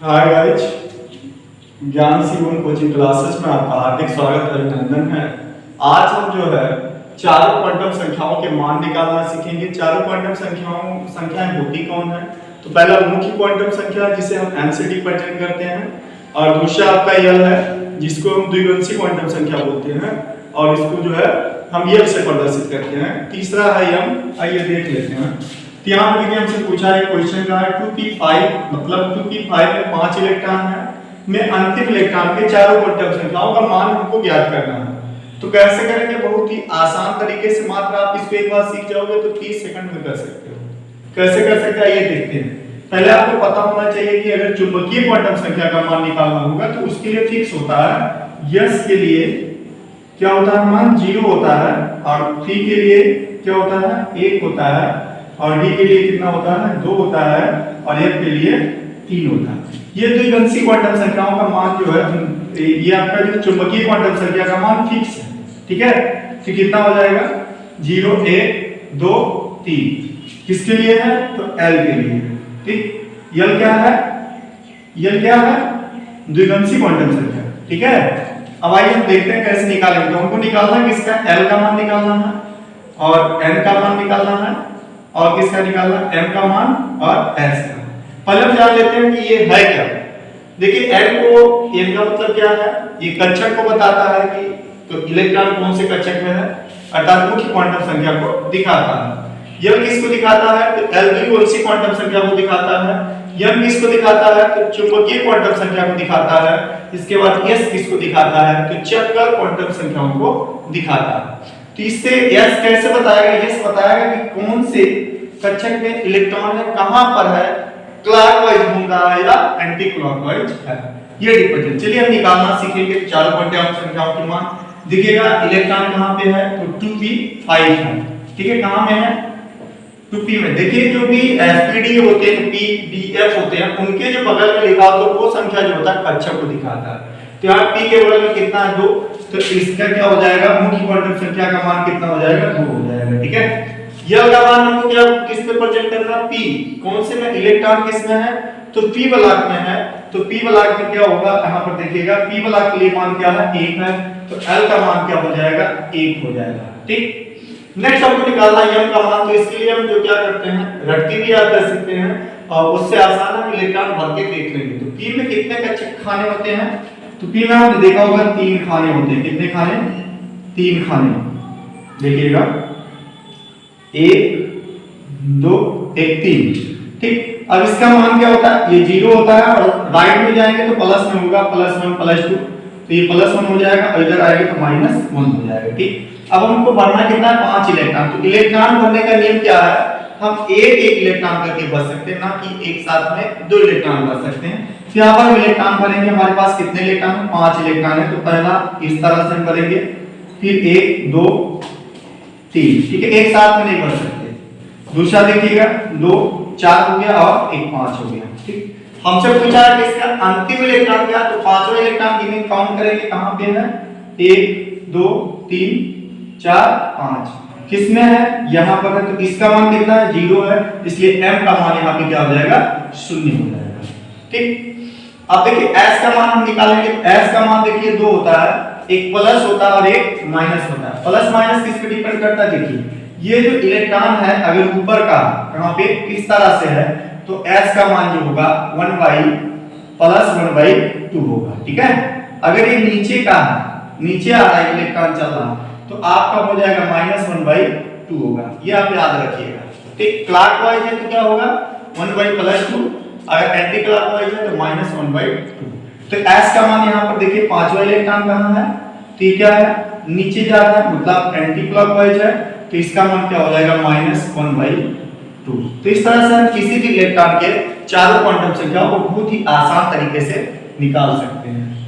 Hi guys, ज्ञान सीवन coaching classes में आपका हार्दिक स्वागत अभिनंदन है। आज हम जो है चारों क्वांटम संख्याओं के मान निकालना सीखेंगे। चारों क्वांटम संख्याएं होती कौन है? तो पहला मुख्य क्वांटम संख्या जिसे हम एनसीटी प्रेजेंट करते हैं, और दूसरा आपका यल है जिसको हम द्विवंशी क्वांटम संख्या बोलते हैं, और इसको जो है हम यल से प्रदर्शित करते हैं। तीसरा है यम। आइए देख लेते हैं। तो यहाँ पर हमसे पूछा है क्वेश्चन का है 2p5 मतलब 2p5 में 5 इलेक्ट्रॉन है, में अंतिम इलेक्ट्रॉन के चारों क्वांटम संख्याओं का मान हमको ज्ञात करना है। तो कैसे करेंगे? बहुत ही आसान तरीके से, मात्र आप इसको एक बार सीख जाओगे तो 30 सेकंड में कर सकते हो। कैसे कर सकते हैं ये देखते हैं। पहले आपको पता होना चाहिए कि अगर चुंबकीय क्वांटम संख्या का मान निकालना होगा तो उसके लिए फिक्स होता है। यस के लिए क्या होता है? मान 0 होता है, और पी के लिए क्या होता है? 1 होता है, और डी के लिए कितना होता है? 2 होता है, और एफ के लिए 3 होता है। ये द्विवंशी क्वांटम संख्याओं का मान जो है, ये आपका जो चुंबकीय क्वांटम संख्या का मान फिक्स है। ठीक है, तो कितना हो जाएगा? 0 1 2 3 किसके लिए है? तो एल के लिए। ठीक, यल क्या है? यल क्या है? द्विवंशी क्वांटम संख्या। ठीक है, अब आइए हम देखते हैं कैसे निकालेंगे। तो हमको निकालना है किसका? एल का मान निकालना है, और एन का मान निकालना है, और किसका निकालना? m का मान और s का। पहले हम जान लेते हैं कि ये है क्या। देखिए m का मतलब क्या है? ये कक्षक को बताता है कि तो इलेक्ट्रॉन कौन से कक्षक में है, अर्थात मुख्य क्वांटम संख्या को दिखाता है। m किसको दिखाता है? तो l द्विवंशी क्वांटम संख्या को दिखाता है। m किसको दिखाता है? तो चुंबकीय क्वांटम संख्या को दिखाता है। इसके बाद s किसको दिखाता है? तो चक्कर क्वांटम संख्याओं को दिखाता है। तो इससे S कैसे बताएगा? S बताएगा कि कौन से कक्षक में इलेक्ट्रॉन है, कहां पर है, क्लॉकवाइज घूम रहा है या एंटी क्लॉकवाइज है, ये रिप्रेजेंट। चलिए हम निकालना सीखेंगे चारों क्वांटम संख्याओं के मान। देखिएगा इलेक्ट्रॉन कहां पे है? तो 2p5 है। ठीक है, कहां में है? 2p में। देखिए जो भी fpd होते हैं, p df होते हैं, उनके जो बगल में लिखा हो तो वो संख्या जो होता है कक्षक को दिखाता है। तो यहाँ p के बगल में कितना है? 2, तो इसका क्या हो जाएगा? मुख्य क्वांटम संख्या का मान कितना हो जाएगा? 2 हो जाएगा। ठीक है, यल का मान हमको क्या किस पे प्रेजेंट करना है? p। कौन से में? इलेक्ट्रॉन किस में है? तो p ब्लॉक में है। तो p ब्लॉक में क्या होगा? यहाँ पर देखिएगा p ब्लॉक के लिए मान क्या है? 1 है, तो l का मान क्या हो जाएगा? 1 हो जाएगा। ठीक, नेक्स्ट हमको निकालना है m का मान। तो इसके लिए हम जो क्या करते हैं, रटती भी याद कर सकते हैं, और उससे आसान है इलेक्ट्रॉन भर के देख लेंगे। तो p में कितने कक्षक खाने होते हैं? तो p में आपने देखा होगा 3 खाने होते हैं। कितने खाने? 3 खाने। देखिएगा 1 2 1 3। ठीक, अब इसका मान क्या होता है? ये 0 होता है, और राइट में जाएंगे तो प्लस में होगा, +1 +2, तो ये +1 हो जाएगा, और इधर आएगा तो -1 हो जाएगा। ठीक, अब हमको भरना कितना है? 5 इलेक्ट्रॉन। तो इलेक्ट्रॉन भरने का नियम क्या है? हम एक इलेक्ट्रॉन करके भर सकते हैं, ना कि एक साथ में 2 इलेक्ट्रॉन भर सकते हैं। तो यहाँ पर इलेक्ट्रॉन भरेंगे, हमारे पास कितने इलेक्ट्रॉन है? 5 इलेक्ट्रॉन है। तो पहला इस तरह से हम भरेंगे, फिर 1 2 3। ठीक है, एक साथ में नहीं भर सकते। दूसरा देखिएगा 2 4 हो गया, और 1 5 हो गया। ठीक, हमसे पूछा है कि इसका अंतिम इलेक्ट्रॉन क्या? तो पांचवा इलेक्ट्रॉन गिनिंग काउंट करेंगे, कहां पे है? 1 2 3 4 5। किसमें है? यहां पर है। तो इसका मान कितना है? 0 है, इसलिए m का मान यहां पे क्या हो जाएगा? 0 हो जाएगा। ठीक, अब देखिए s का मान हम निकालेंगे। s का मान देखिए 2 होता है, एक प्लस होता है और एक माइनस होता है। प्लस माइनस किस पे डिपेंड करता है? देखिए ये जो इलेक्ट्रॉन है अगर ऊपर का कहां पे इस तरह से है, तो s का मान जो होगा 1/+1/2 होगा। ठीक है, अगर ये नीचे का है, नीचे आ रहा है इलेक्ट्रॉन चल रहा है, तो आपका हो जाएगा -1/2 होगा। ये आप याद रखिएगा। ठीक, क्लॉकवाइज है तो क्या होगा? 1/+2, अगर एंटी क्लॉकवाइज है तो -1/2। तो s का मान यहां पर देखिए पांचवा इलेक्ट्रॉन कहां है? तो ये क्या है? नीचे जा रहा है, मतलब एंटी क्लॉकवाइज है, तो इसका मान क्या हो जाएगा? -1/2। तो इस तरह से हम किसी भी इलेक्ट्रॉन के चारों क्वांटम संख्याओं को बहुत ही आसान तरीके से निकाल सकते हैं।